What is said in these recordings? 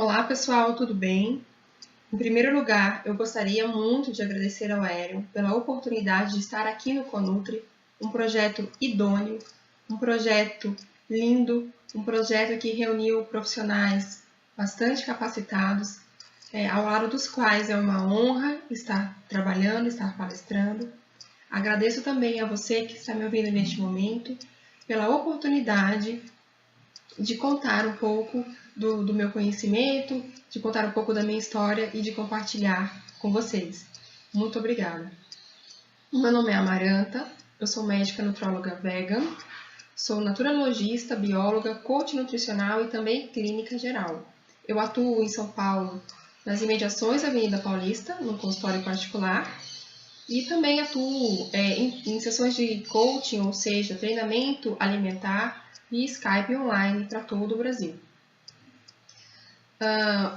Olá pessoal, tudo bem? Em primeiro lugar, eu gostaria muito de agradecer ao Aéreo pela oportunidade de estar aqui no Conutri, um projeto idôneo, um projeto lindo, um projeto que reuniu profissionais bastante capacitados, ao lado dos quais é uma honra estar trabalhando, estar palestrando. Agradeço também a você que está me ouvindo neste momento pela oportunidade de contar um pouco do meu conhecimento, de contar um pouco da minha história e de compartilhar com vocês. Muito obrigada. Meu nome é Amaranta, eu sou médica nutróloga vegan, sou naturologista, bióloga, coach nutricional e também clínica geral. Eu atuo em São Paulo, nas imediações da Avenida Paulista, no consultório particular, e também atuo em sessões de coaching, ou seja, treinamento alimentar e Skype online para todo o Brasil.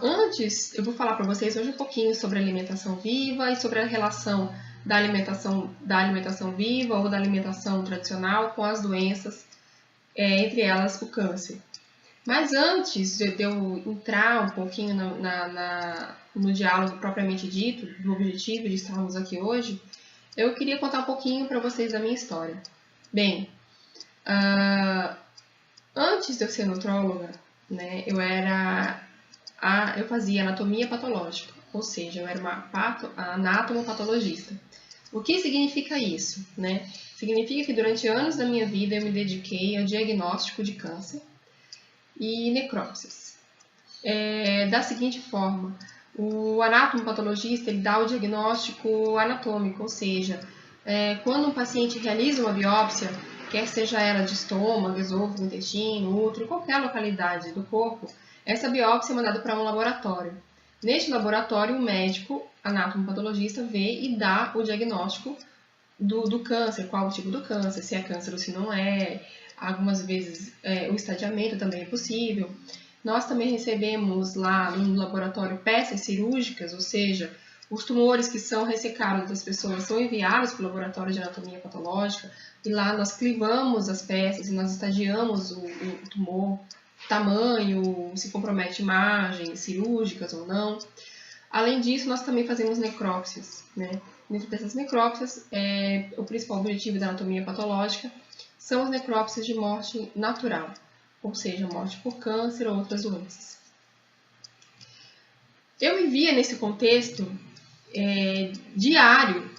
Antes, eu vou falar para vocês hoje um pouquinho sobre a alimentação viva e sobre a relação da alimentação viva ou da alimentação tradicional com as doenças, entre elas o câncer. Mas antes de eu entrar um pouquinho no diálogo propriamente dito, do objetivo de estarmos aqui hoje, eu queria contar um pouquinho para vocês da minha história. Bem, antes de eu ser nutróloga, né, eu fazia anatomia patológica, ou seja, eu era uma anatomopatologista. O que significa isso? Né? Significa que durante anos da minha vida eu me dediquei ao diagnóstico de câncer e necrópsias. Da seguinte forma, o anatomopatologista ele dá o diagnóstico anatômico, ou seja, quando um paciente realiza uma biópsia, quer seja ela de estômago, esôfago, intestino, útero, qualquer localidade do corpo, essa biópsia é mandada para um laboratório. Neste laboratório, o médico anatomopatologista vê e dá o diagnóstico do câncer, qual o tipo do câncer, se é câncer ou se não é. Algumas vezes o estadiamento também é possível. Nós também recebemos lá no laboratório peças cirúrgicas, ou seja, os tumores que são ressecados das pessoas são enviados para o laboratório de anatomia patológica e lá nós clivamos as peças e nós estadiamos o tumor, tamanho, se compromete imagens cirúrgicas ou não. Além disso, nós também fazemos necrópsias, né? Dentro dessas necrópsias, o principal objetivo da anatomia patológica são as necrópsias de morte natural, ou seja, morte por câncer ou outras doenças. Eu vivia nesse contexto diário.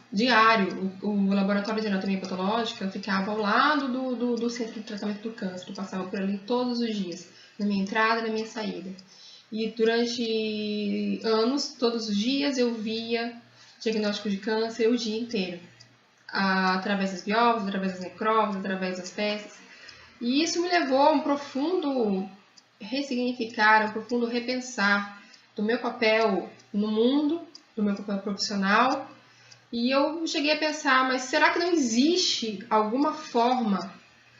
O laboratório de anatomia patológica ficava ao lado do centro de tratamento do câncer. Eu passava por ali todos os dias, na minha entrada e na minha saída. E durante anos, todos os dias, eu via diagnóstico de câncer o dia inteiro. Através das biópsias, através das necrópsias, através das peças. E isso me levou a um profundo ressignificar, um profundo repensar do meu papel no mundo, do meu papel profissional. E eu cheguei a pensar, mas será que não existe alguma forma,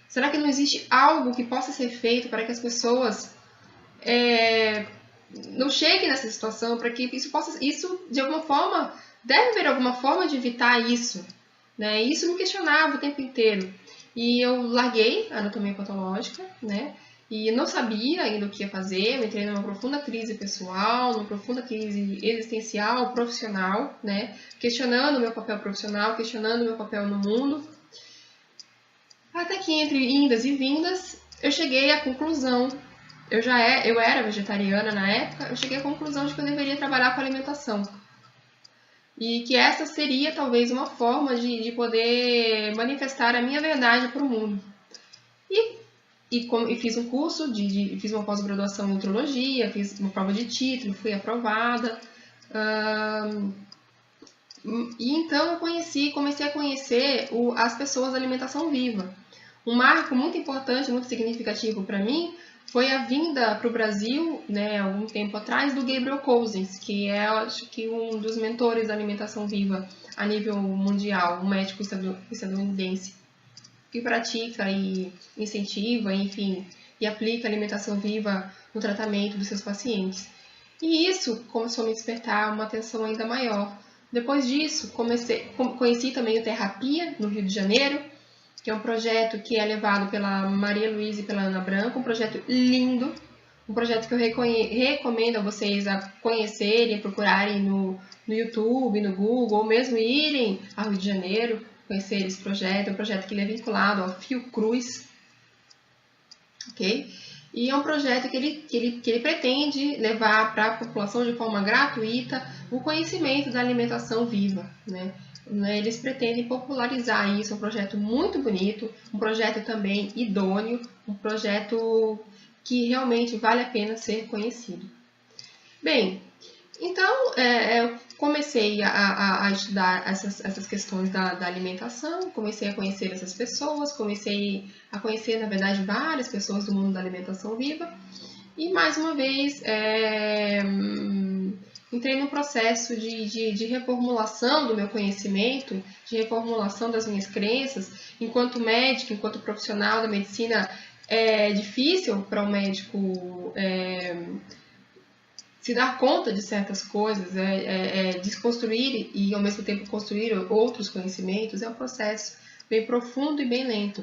será que não existe algo que possa ser feito para que as pessoas não cheguem nessa situação, para que isso de alguma forma, deve haver alguma forma de evitar isso, né? Isso me questionava o tempo inteiro. E eu larguei a anatomia patológica, né? E não sabia ainda o que ia fazer, eu entrei numa profunda crise pessoal, numa profunda crise existencial, profissional, né? Questionando o meu papel profissional, questionando o meu papel no mundo. Até que entre indas e vindas, eu cheguei à conclusão, eu era vegetariana na época, eu cheguei à conclusão de que eu deveria trabalhar com alimentação. E que essa seria talvez uma forma de poder manifestar a minha verdade para o mundo. E fiz um curso, fiz uma pós-graduação em nutrologia, fiz uma prova de título, fui aprovada. E então eu comecei a conhecer as pessoas da alimentação viva. Um marco muito importante, muito significativo para mim, foi a vinda para o Brasil, né, algum tempo atrás, do Gabriel Cousens, que é, acho que, um dos mentores da alimentação viva a nível mundial, um médico estadunidense, que pratica e incentiva, enfim, e aplica a alimentação viva no tratamento dos seus pacientes. E isso começou a me despertar uma atenção ainda maior. Depois disso, conheci também o Terrapia, no Rio de Janeiro, que é um projeto que é levado pela Maria Luísa e pela Ana Branco, um projeto lindo, um projeto que eu recomendo a vocês a conhecerem, a procurarem no YouTube, no Google, ou mesmo irem ao Rio de Janeiro conhecer esse projeto. É um projeto que ele é vinculado ao Fiocruz, ok? E é um projeto que ele pretende levar para a população de forma gratuita o conhecimento da alimentação viva, né? Eles pretendem popularizar isso, é um projeto muito bonito, um projeto também idôneo, um projeto que realmente vale a pena ser conhecido. Bem, então eu comecei a estudar essas questões da alimentação, comecei a conhecer essas pessoas, comecei a conhecer, na verdade, várias pessoas do mundo da alimentação viva e, mais uma vez, entrei num processo de reformulação do meu conhecimento, de reformulação das minhas crenças. Enquanto médico, enquanto profissional da medicina, é difícil para o médico se dar conta de certas coisas, desconstruir e, ao mesmo tempo, construir outros conhecimentos. É um processo bem profundo e bem lento.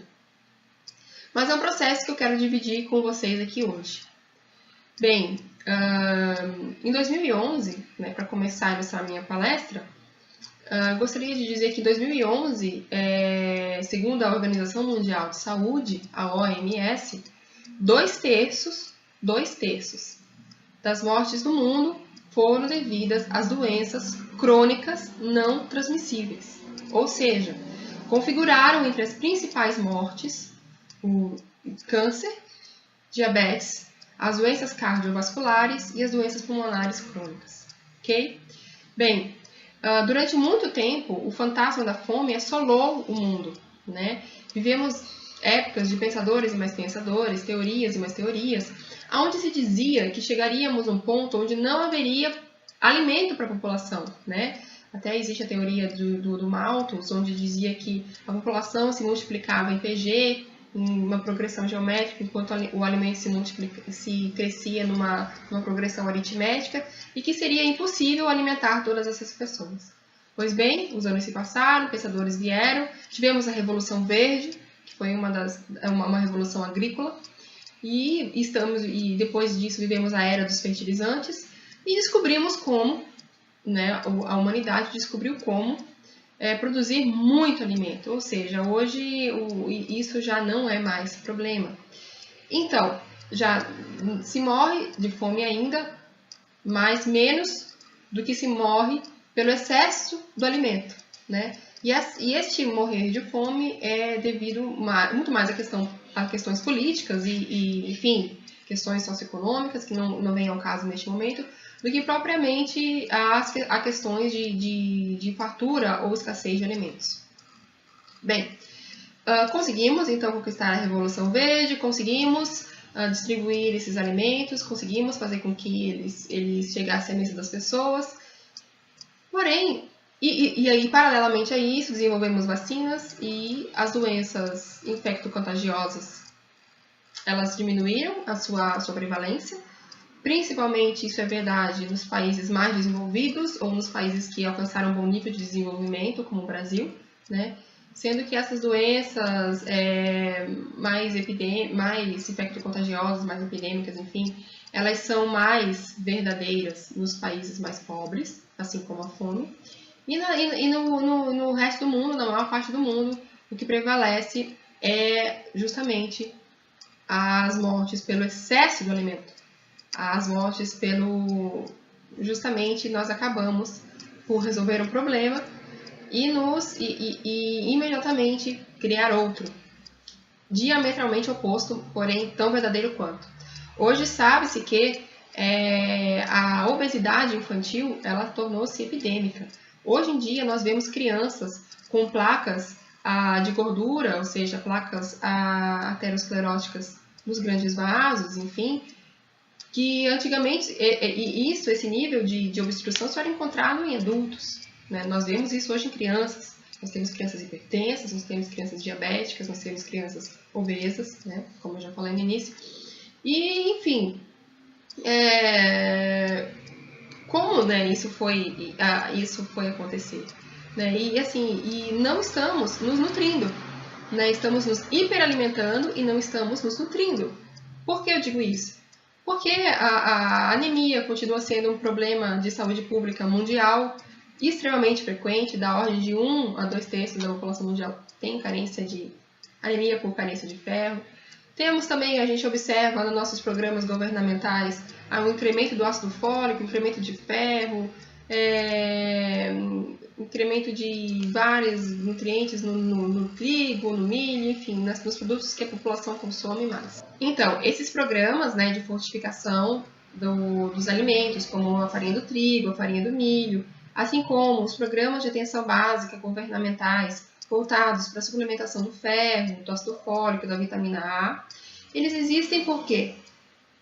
Mas é um processo que eu quero dividir com vocês aqui hoje. Bem, em 2011, né, para começar a ilustrar a minha palestra, gostaria de dizer que em 2011, segundo a Organização Mundial de Saúde, a OMS, 2/3 das mortes do mundo foram devidas às doenças crônicas não transmissíveis. Ou seja, configuraram entre as principais mortes o câncer, diabetes, as doenças cardiovasculares e as doenças pulmonares crônicas, ok? Bem, durante muito tempo, o fantasma da fome assolou o mundo, né? Vivemos épocas de pensadores e mais pensadores, teorias e mais teorias, onde se dizia que chegaríamos a um ponto onde não haveria alimento para a população, né? Até existe a teoria do Malthus, onde dizia que a população se multiplicava em PG, em uma progressão geométrica, enquanto o alimento se crescia numa progressão aritmética, e que seria impossível alimentar todas essas pessoas. Pois bem, os anos se passaram, pensadores vieram, tivemos a Revolução Verde, que foi uma revolução agrícola, e depois disso vivemos a Era dos Fertilizantes, e descobrimos como, né, a humanidade descobriu como produzir muito alimento, ou seja, hoje isso já não é mais problema. Então, já se morre de fome ainda, mas menos do que se morre pelo excesso do alimento, né? E este morrer de fome é devido muito mais a questões políticas enfim, questões socioeconômicas, que não vem ao caso neste momento, do que propriamente a questões de fartura ou escassez de alimentos. Bem, conseguimos então conquistar a Revolução Verde, conseguimos distribuir esses alimentos, conseguimos fazer com que eles chegassem à mesa das pessoas. Porém, e aí, paralelamente a isso, desenvolvemos vacinas e as doenças infecto-contagiosas, elas diminuíram a sua prevalência. Principalmente isso é verdade nos países mais desenvolvidos ou nos países que alcançaram um bom nível de desenvolvimento, como o Brasil, né? Sendo que essas doenças mais infecto-contagiosas, mais epidêmicas, enfim, elas são mais verdadeiras nos países mais pobres, assim como a fome. E no resto do mundo, na maior parte do mundo, o que prevalece é justamente as mortes pelo excesso do alimento. As mortes justamente nós acabamos por resolver um problema e imediatamente criar outro, diametralmente oposto, porém tão verdadeiro quanto. Hoje sabe-se que a obesidade infantil, ela tornou-se epidêmica. Hoje em dia nós vemos crianças com placas de gordura, ou seja, placas ateroscleróticas nos grandes vasos, enfim, que antigamente, esse nível de obstrução só era encontrado em adultos, né? Nós vemos isso hoje em crianças. Nós temos crianças hipertensas, nós temos crianças diabéticas, nós temos crianças obesas, né? Como eu já falei no início. E, enfim, como, né, isso foi acontecer? Né? E não estamos nos nutrindo, né? Estamos nos hiperalimentando e não estamos nos nutrindo. Por que eu digo isso? porque a anemia continua sendo um problema de saúde pública mundial extremamente frequente, da ordem de 1 a 2 terços da população mundial tem carência de anemia por carência de ferro. Temos também, a gente observa nos nossos programas governamentais, um incremento do ácido fólico, incremento de ferro, incremento de vários nutrientes no trigo, no milho, enfim, nos produtos que a população consome mais. Então, esses programas, né, de fortificação dos alimentos, como a farinha do trigo, a farinha do milho, assim como os programas de atenção básica governamentais voltados para a suplementação do ferro, do ácido fólico, da vitamina A, eles existem por quê?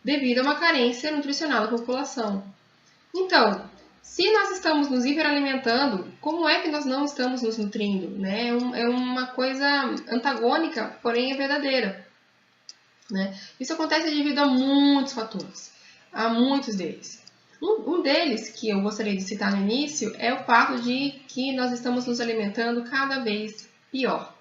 Devido a uma carência nutricional da população. Então, se nós estamos nos hiperalimentando, como é que nós não estamos nos nutrindo? Né? É uma coisa antagônica, porém é verdadeira. Né? Isso acontece devido a muitos fatores, a muitos deles. Um deles, que eu gostaria de citar no início, é o fato de que nós estamos nos alimentando cada vez pior.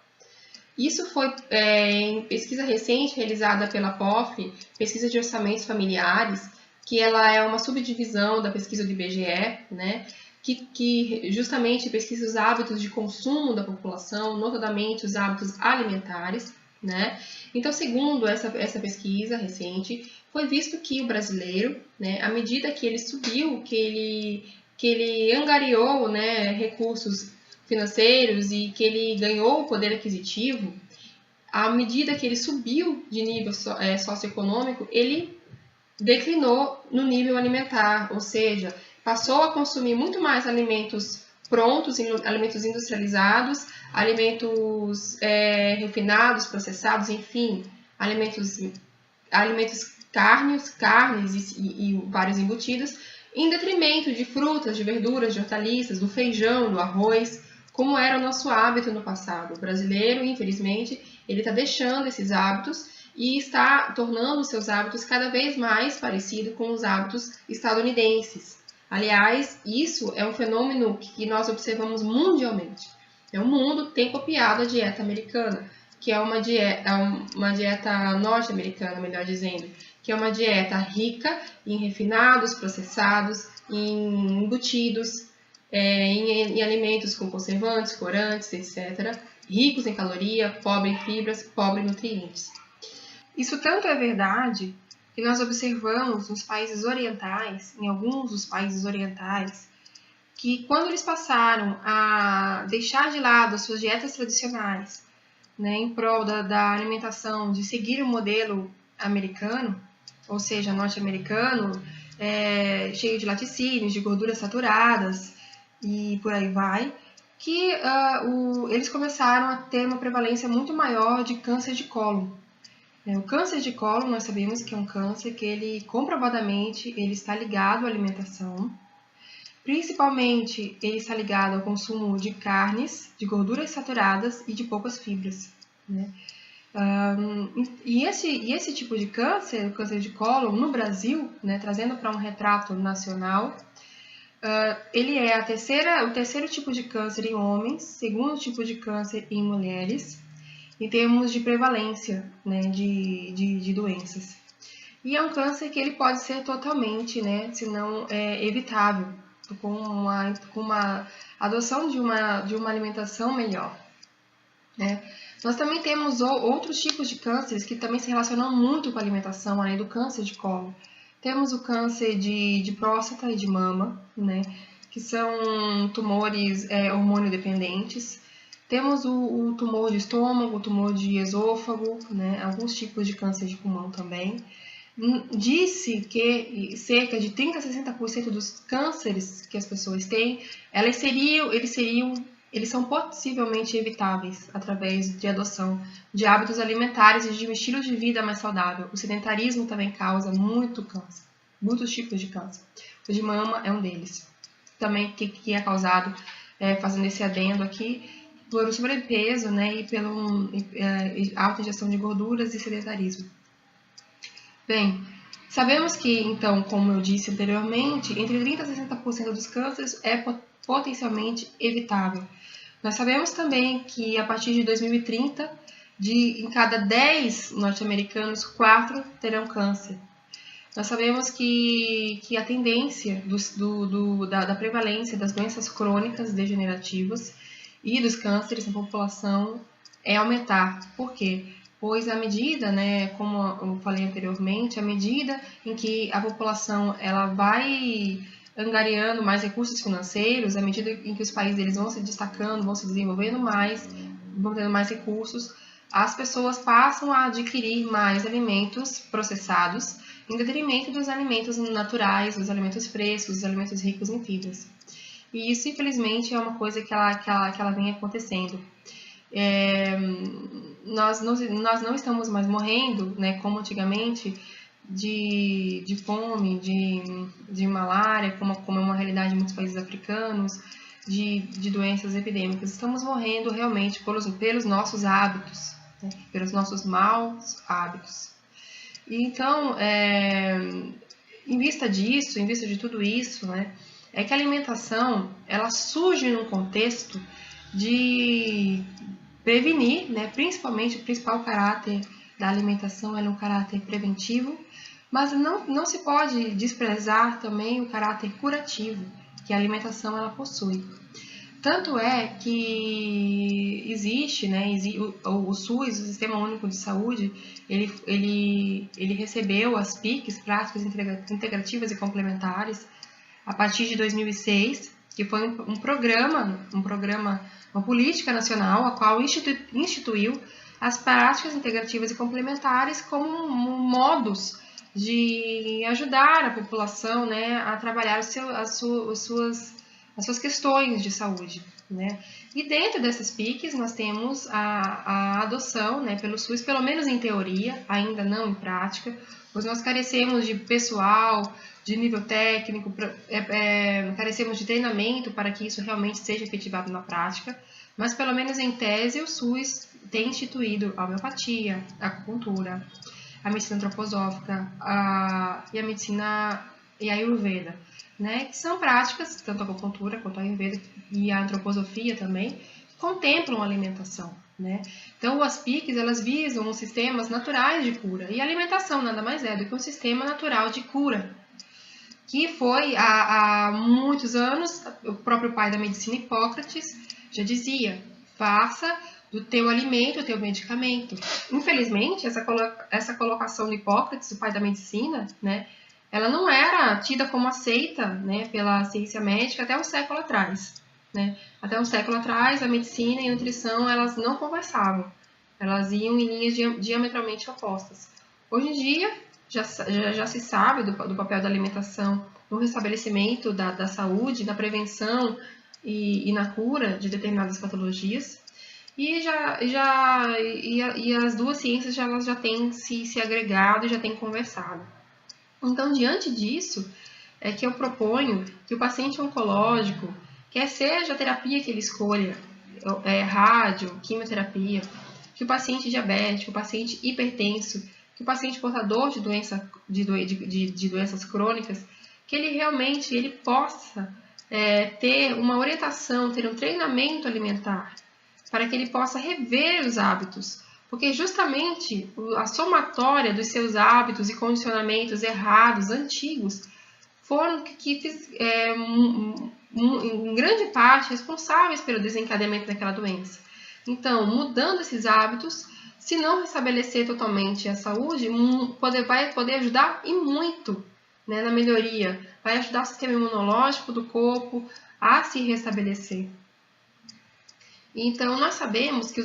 Isso foi em pesquisa recente realizada pela POF, Pesquisa de Orçamentos Familiares, que ela é uma subdivisão da pesquisa do IBGE, né, que justamente pesquisa os hábitos de consumo da população, notadamente os hábitos alimentares. Né? Então, segundo essa pesquisa recente, foi visto que o brasileiro, né, à medida que ele subiu, que ele angariou, né, recursos financeiros e que ele ganhou o poder aquisitivo, à medida que ele subiu de nível socioeconômico, ele declinou no nível alimentar, ou seja, passou a consumir muito mais alimentos prontos, alimentos industrializados, alimentos refinados, processados, enfim, alimentos carnes e vários embutidos, em detrimento de frutas, de verduras, de hortaliças, do feijão, do arroz, como era o nosso hábito no passado. O brasileiro, infelizmente, ele está deixando esses hábitos e está tornando os seus hábitos cada vez mais parecidos com os hábitos estadunidenses. Aliás, isso é um fenômeno que nós observamos mundialmente. O mundo tem copiado a dieta americana, que é uma dieta norte-americana, melhor dizendo, que é uma dieta rica em refinados, processados, em embutidos, em alimentos com conservantes, corantes, etc., ricos em caloria, pobre em fibras, pobre em nutrientes. Isso tanto é verdade que nós observamos nos países orientais, em alguns dos países orientais, que quando eles passaram a deixar de lado as suas dietas tradicionais, né, em prol da alimentação, de seguir o modelo americano, ou seja, norte-americano, cheio de laticínios, de gorduras saturadas e por aí vai, que eles começaram a ter uma prevalência muito maior de câncer de cólon. O câncer de cólon, nós sabemos que é um câncer que ele, comprovadamente, ele está ligado à alimentação. Principalmente, ele está ligado ao consumo de carnes, de gorduras saturadas e de poucas fibras. Né? E esse tipo de câncer, o câncer de cólon, no Brasil, né, trazendo para um retrato nacional, ele é o terceiro tipo de câncer em homens, segundo tipo de câncer em mulheres, em termos de prevalência, né, de doenças. E é um câncer que ele pode ser totalmente, né, se não evitável, com uma adoção de uma alimentação melhor. Né? Nós também temos outros tipos de cânceres que também se relacionam muito com a alimentação, além do câncer de cólon. Temos o câncer de próstata e de mama, né, que são tumores hormônio dependentes. Temos o tumor de estômago, o tumor de esôfago, né, alguns tipos de câncer de pulmão também. Disse que cerca de 30 a 60% dos cânceres que as pessoas têm, eles são possivelmente evitáveis através de adoção de hábitos alimentares e de um estilo de vida mais saudável. O sedentarismo também causa muito câncer, muitos tipos de câncer. O de mama é um deles. Também que é causado, fazendo esse adendo aqui, por sobrepeso, né, e pela alta ingestão de gorduras e sedentarismo. Bem, sabemos que, então, como eu disse anteriormente, entre 30% a 60% dos cânceres é potencialmente evitável. Nós sabemos também que, a partir de 2030, em cada 10 norte-americanos, 4 terão câncer. Nós sabemos que a tendência da prevalência das doenças crônicas degenerativas e dos cânceres na população é aumentar. Por quê? Pois à medida, né, como eu falei anteriormente, à medida em que a população ela vai angariando mais recursos financeiros, à medida em que os países eles vão se destacando, vão se desenvolvendo mais, vão tendo mais recursos, as pessoas passam a adquirir mais alimentos processados, em detrimento dos alimentos naturais, dos alimentos frescos, dos alimentos ricos em fibras. E isso, infelizmente, é uma coisa que ela vem acontecendo. Nós não estamos mais morrendo, né, como antigamente, de fome, de malária, como é uma realidade em muitos países africanos, de doenças epidêmicas. Estamos morrendo realmente pelos nossos hábitos, né, pelos nossos maus hábitos. Então, em vista disso, em vista de tudo isso, né, é que a alimentação ela surge num contexto de prevenir, né, principalmente o principal caráter da alimentação é um caráter preventivo, mas não se pode desprezar também o caráter curativo que a alimentação ela possui. Tanto é que existe, né, o SUS, o Sistema Único de Saúde, ele recebeu as PICs, Práticas Integrativas e Complementares, a partir de 2006, que foi uma política nacional, a qual instituiu as práticas integrativas e complementares como modos de ajudar a população, né, a trabalhar as suas questões de saúde, né? E dentro dessas PICs nós temos a adoção, né, pelo SUS, pelo menos em teoria, ainda não em prática, pois nós carecemos de pessoal, de nível técnico, carecemos de treinamento para que isso realmente seja efetivado na prática, mas pelo menos em tese o SUS tem instituído a homeopatia, a acupuntura, a medicina antroposófica e a medicina e a Ayurveda, né, que são práticas, tanto a acupuntura quanto a Ayurveda e a antroposofia também, que contemplam a alimentação, né? Então, as PICs, elas visam os sistemas naturais de cura, e a alimentação nada mais é do que um sistema natural de cura, que foi há muitos anos, o próprio pai da medicina, Hipócrates, já dizia, faça do teu alimento o teu medicamento. Infelizmente, essa colocação de Hipócrates, o pai da medicina, né, ela não era tida como aceita, né, pela ciência médica até um século atrás, né? Até um século atrás, a medicina e a nutrição, elas não conversavam. Elas iam em linhas diametralmente opostas. Hoje em dia, já se sabe do papel da alimentação no restabelecimento da saúde, na prevenção e na cura de determinadas patologias. E as duas ciências elas já têm se agregado e já têm conversado. Então, diante disso, é que eu proponho que o paciente oncológico, quer seja a terapia que ele escolha, rádio, quimioterapia, que o paciente diabético, o paciente hipertenso, que o paciente portador de doenças crônicas, que ele realmente possa ter uma orientação, ter um treinamento alimentar, para que ele possa rever os hábitos, porque justamente a somatória dos seus hábitos e condicionamentos errados, antigos, foram em grande parte, responsáveis pelo desencadeamento daquela doença. Então, mudando esses hábitos, se não restabelecer totalmente a saúde, vai poder ajudar e muito, né, na melhoria. Vai ajudar o sistema imunológico do corpo a se restabelecer. Então, nós sabemos que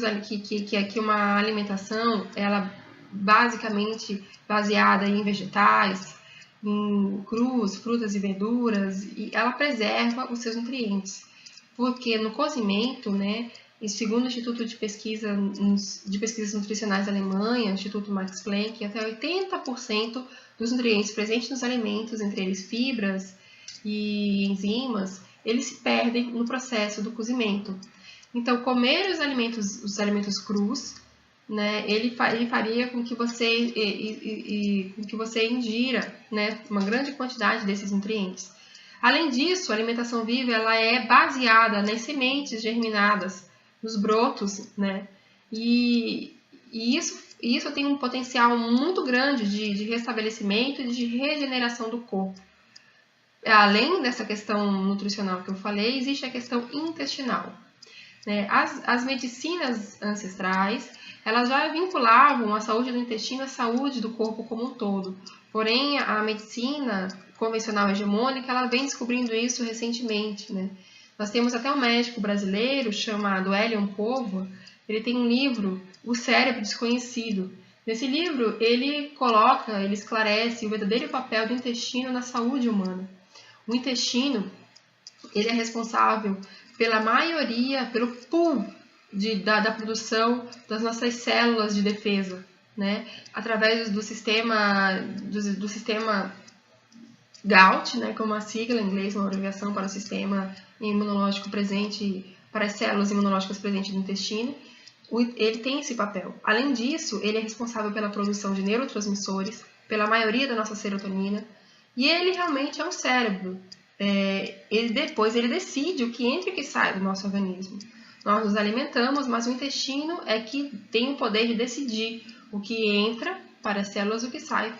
uma alimentação, ela basicamente baseada em vegetais, em crus, frutas e verduras, e ela preserva os seus nutrientes. Porque no cozimento, né, e segundo o Instituto de Pesquisas Nutricionais da Alemanha, o Instituto Max Planck, até 80% dos nutrientes presentes nos alimentos, entre eles fibras e enzimas, eles se perdem no processo do cozimento. Então, comer os alimentos crus, né, ele faria com que você ingira, né, uma grande quantidade desses nutrientes. Além disso, a alimentação viva ela é baseada nas sementes germinadas, nos brotos, né, e E isso tem um potencial muito grande de restabelecimento e de regeneração do corpo. Além dessa questão nutricional que eu falei, existe a questão intestinal. As medicinas ancestrais, elas já vinculavam a saúde do intestino à saúde do corpo como um todo. Porém, a medicina convencional hegemônica, ela vem descobrindo isso recentemente, né? Nós temos até um médico brasileiro chamado Elion Povo, ele tem um livro, O Cérebro Desconhecido. Nesse livro, ele esclarece o verdadeiro papel do intestino na saúde humana. O intestino, ele é responsável pela maioria, pelo pool da produção das nossas células de defesa, né? Através do sistema GAUT, né? Como a sigla em inglês, uma abreviação para o sistema imunológico presente, para as células imunológicas presentes no intestino. Ele tem esse papel. Além disso, ele é responsável pela produção de neurotransmissores, pela maioria da nossa serotonina, e ele realmente é um cérebro. Ele decide o que entra e o que sai do nosso organismo. Nós nos alimentamos, mas o intestino é que tem o poder de decidir o que entra para as células, o que sai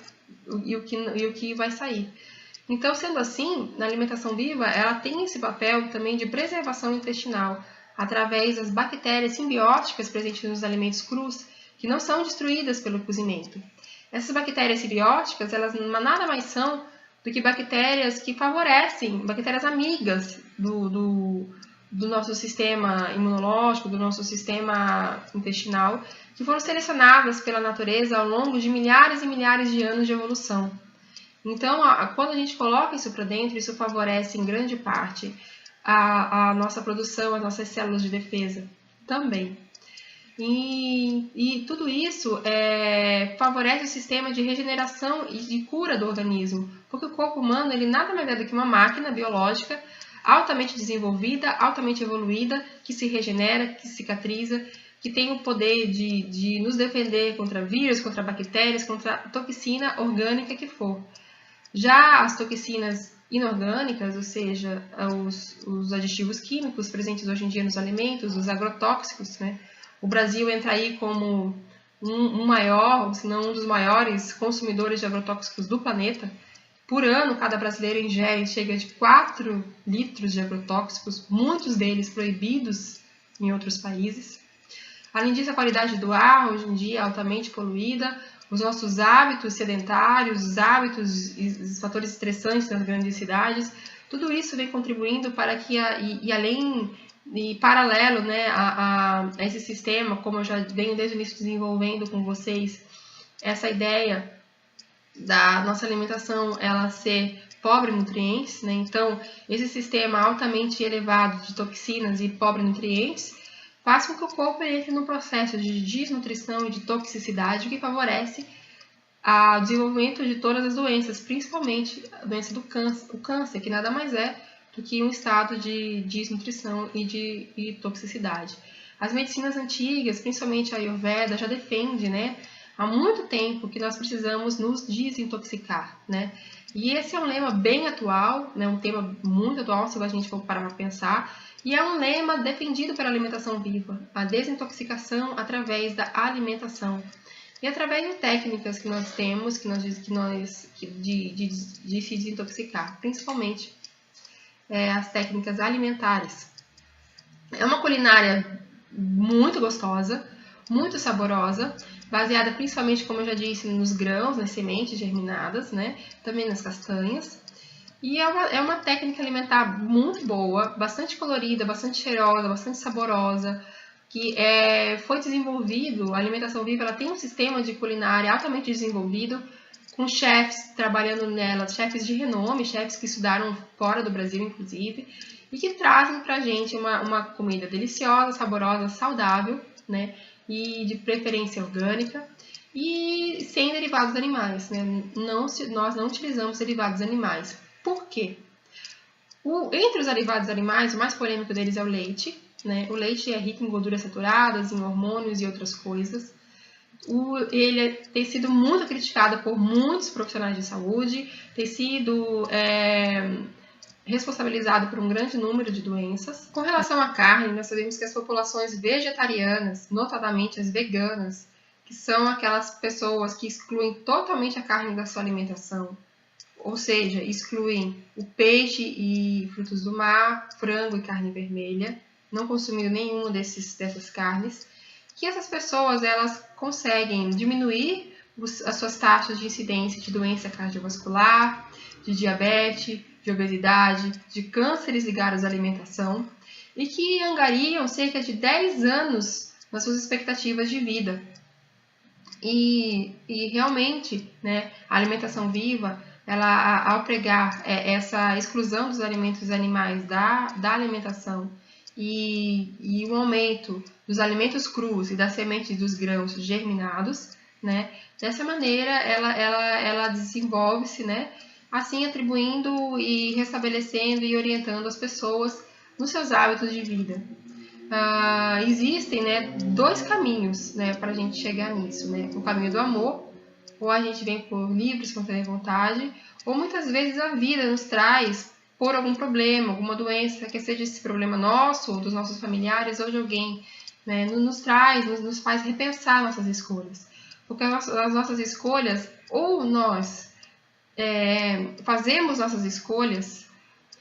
e o que vai sair. Então, sendo assim, na alimentação viva, ela tem esse papel também de preservação intestinal, através das bactérias simbióticas presentes nos alimentos crus, que não são destruídas pelo cozimento. Essas bactérias simbióticas, elas nada mais são do que bactérias que favorecem, bactérias amigas do nosso sistema imunológico, do nosso sistema intestinal, que foram selecionadas pela natureza ao longo de milhares e milhares de anos de evolução. Então, quando a gente coloca isso para dentro, isso favorece em grande parte a nossa produção, as nossas células de defesa também. E tudo isso favorece o sistema de regeneração e de cura do organismo, porque o corpo humano ele nada mais é do que uma máquina biológica altamente desenvolvida, altamente evoluída, que se regenera, que cicatriza, que tem o poder de nos defender contra vírus, contra bactérias, contra a toxina orgânica que for. Já as toxinas inorgânicas, ou seja, os aditivos químicos presentes hoje em dia nos alimentos, os agrotóxicos, né? O Brasil entra aí como um maior, se não um dos maiores consumidores de agrotóxicos do planeta. Por ano, cada brasileiro ingere chega de 4 litros de agrotóxicos, muitos deles proibidos em outros países. Além disso, a qualidade do ar, hoje em dia, é altamente poluída. Os nossos hábitos sedentários, os hábitos e os fatores estressantes nas grandes cidades, tudo isso vem contribuindo para que, paralelo, né, a esse sistema, como eu já venho desde o início desenvolvendo com vocês, essa ideia da nossa alimentação ela ser pobre em nutrientes, né? Então, esse sistema altamente elevado de toxinas e pobre em nutrientes faz com que o corpo entre no processo de desnutrição e de toxicidade, o que favorece o desenvolvimento de todas as doenças, principalmente a doença do câncer, o câncer, que nada mais é do que um estado de desnutrição e de toxicidade. As medicinas antigas, principalmente a Ayurveda, já defende, né, há muito tempo que nós precisamos nos desintoxicar, né? E esse é um lema bem atual, né, um tema muito atual, se a gente for parar para pensar, e é um lema defendido pela alimentação viva, a desintoxicação através da alimentação. E através de técnicas que nós temos, de se desintoxicar, principalmente as técnicas alimentares. É uma culinária muito gostosa, muito saborosa, baseada principalmente, como eu já disse, nos grãos, nas sementes germinadas, né? Também nas castanhas. E é uma técnica alimentar muito boa, bastante colorida, bastante cheirosa, bastante saborosa, que foi desenvolvido, a alimentação viva ela tem um sistema de culinária altamente desenvolvido, com chefs trabalhando nela, chefs de renome, chefs que estudaram fora do Brasil, inclusive, e que trazem pra gente uma comida deliciosa, saborosa, saudável, né? E de preferência orgânica, e sem derivados animais, né? Nós não utilizamos derivados animais. Por quê? Entre os derivados animais, o mais polêmico deles é o leite, né? O leite é rico em gorduras saturadas, em hormônios e outras coisas. Ele tem sido muito criticado por muitos profissionais de saúde, tem sido responsabilizado por um grande número de doenças. Com relação à carne, nós sabemos que as populações vegetarianas, notadamente as veganas, que são aquelas pessoas que excluem totalmente a carne da sua alimentação, ou seja, excluem o peixe e frutos do mar, frango e carne vermelha, não consumindo nenhuma dessas carnes, que essas pessoas elas conseguem diminuir as suas taxas de incidência de doença cardiovascular, de diabetes, de obesidade, de cânceres ligados à alimentação, e que angariam cerca de 10 anos nas suas expectativas de vida. E realmente, né, a alimentação viva, ela, ao pregar essa exclusão dos alimentos animais da alimentação e o aumento dos alimentos crus e das sementes dos grãos germinados, né, dessa maneira ela desenvolve-se, né, assim atribuindo e restabelecendo e orientando as pessoas nos seus hábitos de vida. Existem, né, 2 caminhos, né, para a gente chegar nisso, né? O caminho do amor, ou a gente vem por livre, espontânea vontade, ou muitas vezes a vida nos traz por algum problema, alguma doença, quer seja esse problema nosso, ou dos nossos familiares, ou de alguém, né, nos faz repensar nossas escolhas. Porque as nossas escolhas, ou nós fazemos nossas escolhas,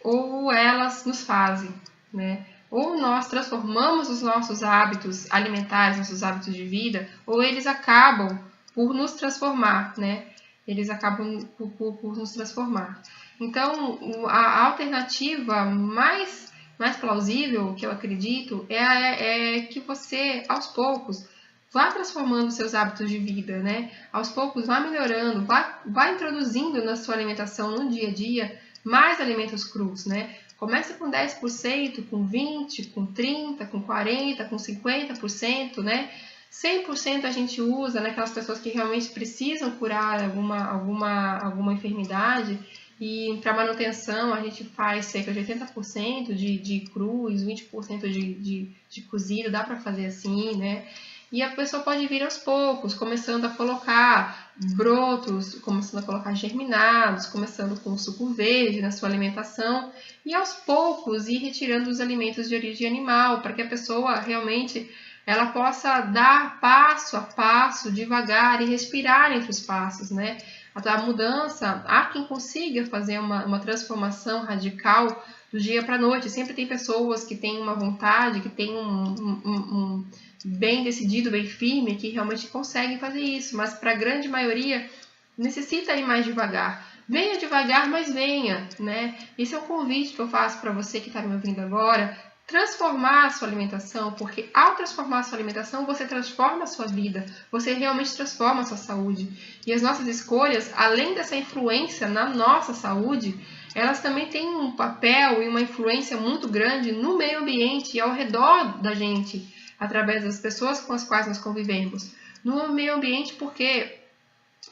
ou elas nos fazem, né? Ou nós transformamos os nossos hábitos alimentares, nossos hábitos de vida, ou eles acabam por nos transformar, né? Eles acabam por nos transformar. Então, a alternativa mais plausível, que eu acredito, é que você, aos poucos, vá transformando seus hábitos de vida, né? Aos poucos, vá melhorando, vá introduzindo na sua alimentação, no dia a dia, mais alimentos crus, né? Comece com 10%, com 20%, com 30%, com 40%, com 50%, né? 100% a gente usa naquelas pessoas que realmente precisam curar alguma enfermidade, e para manutenção a gente faz cerca de 80% de crus, 20% de cozido, dá para fazer assim, né? E a pessoa pode vir aos poucos, começando a colocar brotos, começando a colocar germinados, começando com suco verde na sua alimentação, e aos poucos ir retirando os alimentos de origem animal, para que a pessoa realmente ela possa dar passo a passo, devagar, e respirar entre os passos, né? A mudança, há quem consiga fazer uma transformação radical do dia para a noite. Sempre tem pessoas que têm uma vontade, que têm um bem decidido, bem firme, que realmente conseguem fazer isso, mas para a grande maioria necessita ir mais devagar. Venha devagar, mas venha, né? Esse é um convite que eu faço para você que está me ouvindo agora, transformar a sua alimentação, porque ao transformar a sua alimentação, você transforma a sua vida, você realmente transforma a sua saúde. E as nossas escolhas, além dessa influência na nossa saúde, elas também têm um papel e uma influência muito grande no meio ambiente e ao redor da gente, através das pessoas com as quais nós convivemos. No meio ambiente, porque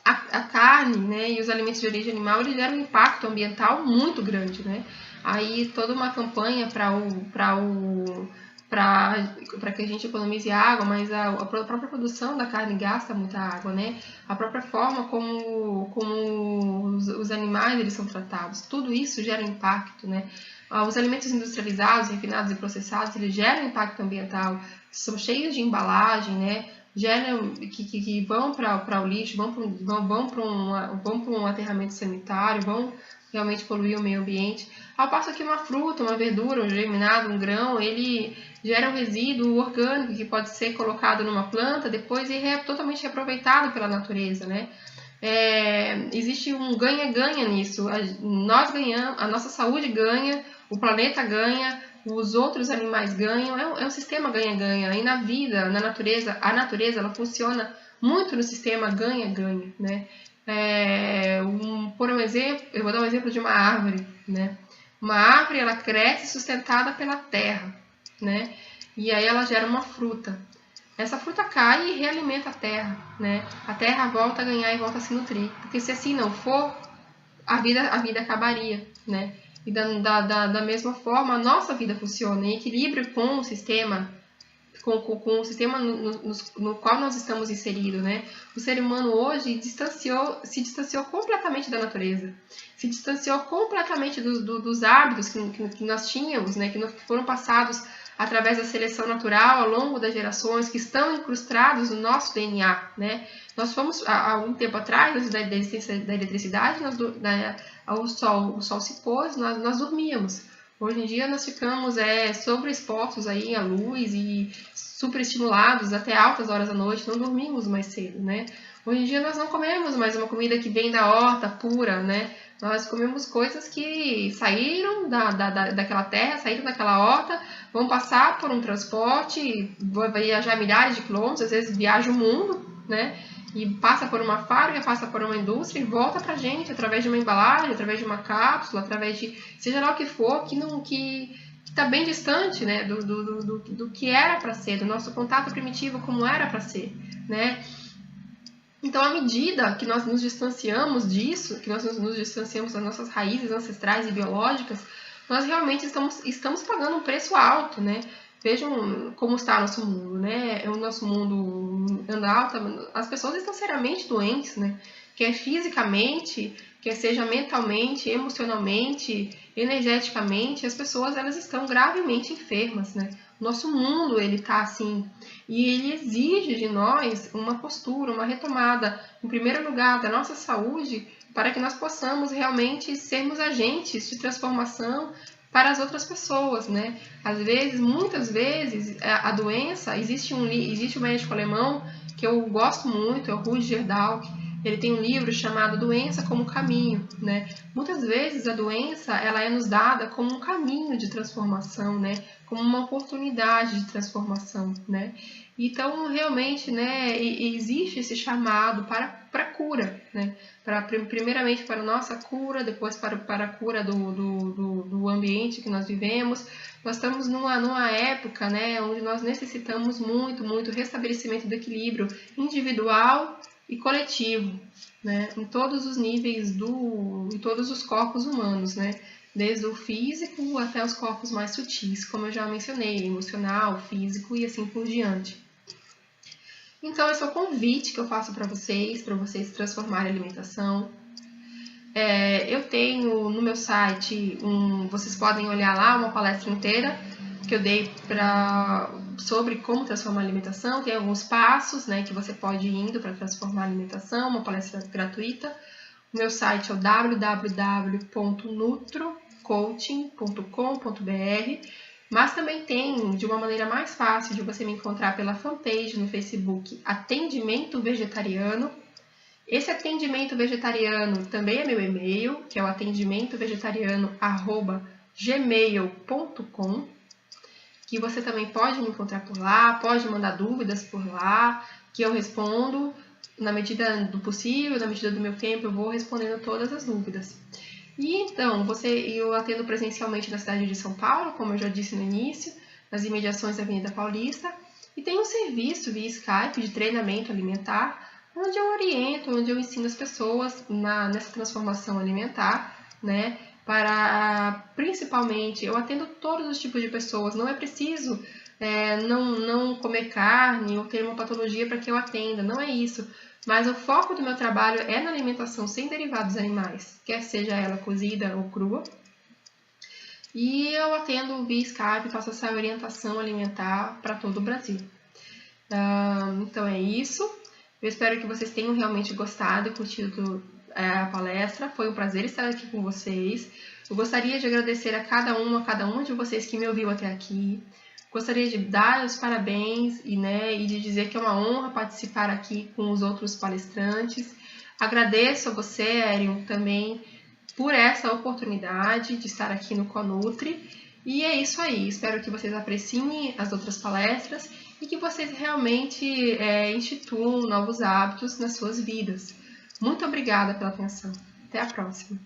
a carne, né, e os alimentos de origem animal, eles geram um impacto ambiental muito grande, né? Aí toda uma campanha para que a gente economize água, mas a própria produção da carne gasta muita água, né? A própria forma como os animais eles são tratados, tudo isso gera impacto, né? Os alimentos industrializados, refinados e processados, eles geram impacto ambiental, são cheios de embalagem, né? Geram que vão para o lixo, vão para um aterramento sanitário, vão realmente poluir o meio ambiente. Ao passo que uma fruta, uma verdura, um germinado, um grão, ele gera um resíduo orgânico que pode ser colocado numa planta depois e totalmente reaproveitado pela natureza, né? Existe um ganha-ganha nisso. Nós ganhamos, a nossa saúde ganha, o planeta ganha, os outros animais ganham, é um sistema ganha-ganha. E na vida, na natureza, a natureza ela funciona muito no sistema ganha-ganha, né? Por um exemplo, eu vou dar um exemplo de uma árvore, né? Uma árvore, ela cresce sustentada pela terra, né? E aí ela gera uma fruta. Essa fruta cai e realimenta a terra, né? A terra volta a ganhar e volta a se nutrir. Porque se assim não for, a vida acabaria, né? E da mesma forma, a nossa vida funciona em equilíbrio com o sistema, com o sistema no qual nós estamos inseridos, né? O ser humano hoje se distanciou completamente da natureza, se distanciou completamente dos hábitos que nós tínhamos, né? Que foram passados através da seleção natural ao longo das gerações, que estão incrustados no nosso DNA, né? Nós fomos, há algum tempo atrás, antes da existência da eletricidade, o sol se pôs, nós dormíamos. Hoje em dia nós ficamos sobreexpostos aí à luz e superestimulados até altas horas da noite, não dormimos mais cedo, né? Hoje em dia nós não comemos mais uma comida que vem da horta pura, né? Nós comemos coisas que saíram daquela terra, saíram daquela horta, vão passar por um transporte, vão viajar milhares de quilômetros, às vezes viaja o mundo, né? E passa por uma fábrica, passa por uma indústria e volta pra gente através de uma embalagem, através de uma cápsula, através de seja lá o que for, que está bem distante, né, do que era para ser, do nosso contato primitivo como era para ser, né? Então, à medida que nós nos distanciamos disso, que nós nos distanciamos das nossas raízes ancestrais e biológicas, nós realmente estamos pagando um preço alto, né? Vejam como está o nosso mundo, né? O nosso mundo anda alto, as pessoas estão seriamente doentes, né? Quer fisicamente, quer seja mentalmente, emocionalmente, energeticamente, as pessoas elas estão gravemente enfermas, né? O nosso mundo ele está assim e ele exige de nós uma postura, uma retomada, em primeiro lugar, da nossa saúde, para que nós possamos realmente sermos agentes de transformação para as outras pessoas, né? Às vezes, muitas vezes, a doença, existe um médico alemão que eu gosto muito, é o Rudger Dahlke. Ele tem um livro chamado Doença como Caminho, né? Muitas vezes a doença, ela é nos dada como um caminho de transformação, né? Como uma oportunidade de transformação, né? Então, realmente, né, existe esse chamado para a cura, né? Primeiramente para a nossa cura, depois para a cura do ambiente que nós vivemos. Nós estamos numa época, né, onde nós necessitamos muito restabelecimento do equilíbrio individual e coletivo, né, em todos os níveis em todos os corpos humanos, né, desde o físico até os corpos mais sutis, como eu já mencionei, emocional, físico e assim por diante. Então, esse é o convite que eu faço para vocês transformarem a alimentação. Eu tenho no meu site, vocês podem olhar lá uma palestra inteira que eu dei sobre como transformar a alimentação. Tem alguns passos, né, que você pode ir indo para transformar a alimentação, uma palestra gratuita. O meu site é o www.nutrocoaching.com.br. Mas também tem, de uma maneira mais fácil, de você me encontrar pela fanpage no Facebook, Atendimento Vegetariano. Esse atendimento vegetariano também é meu e-mail, que é o atendimentovegetariano@gmail.com, que você também pode me encontrar por lá, pode mandar dúvidas por lá, que eu respondo na medida do possível, na medida do meu tempo, eu vou respondendo todas as dúvidas. E então, eu atendo presencialmente na cidade de São Paulo, como eu já disse no início, nas imediações da Avenida Paulista, e tenho um serviço via Skype de treinamento alimentar, onde eu oriento, onde eu ensino as pessoas nessa transformação alimentar, né? Principalmente, eu atendo todos os tipos de pessoas, não é preciso não comer carne ou ter uma patologia para que eu atenda, não é isso. Mas o foco do meu trabalho é na alimentação sem derivados animais, quer seja ela cozida ou crua. E eu atendo via Skype, faço essa orientação alimentar para todo o Brasil. Então é isso. Eu espero que vocês tenham realmente gostado e curtido a palestra. Foi um prazer estar aqui com vocês. Eu gostaria de agradecer a cada um de vocês que me ouviu até aqui. Gostaria de dar os parabéns e de dizer que é uma honra participar aqui com os outros palestrantes. Agradeço a você, Érion, também por essa oportunidade de estar aqui no Conutri. E é isso aí. Espero que vocês apreciem as outras palestras e que vocês realmente instituam novos hábitos nas suas vidas. Muito obrigada pela atenção. Até a próxima.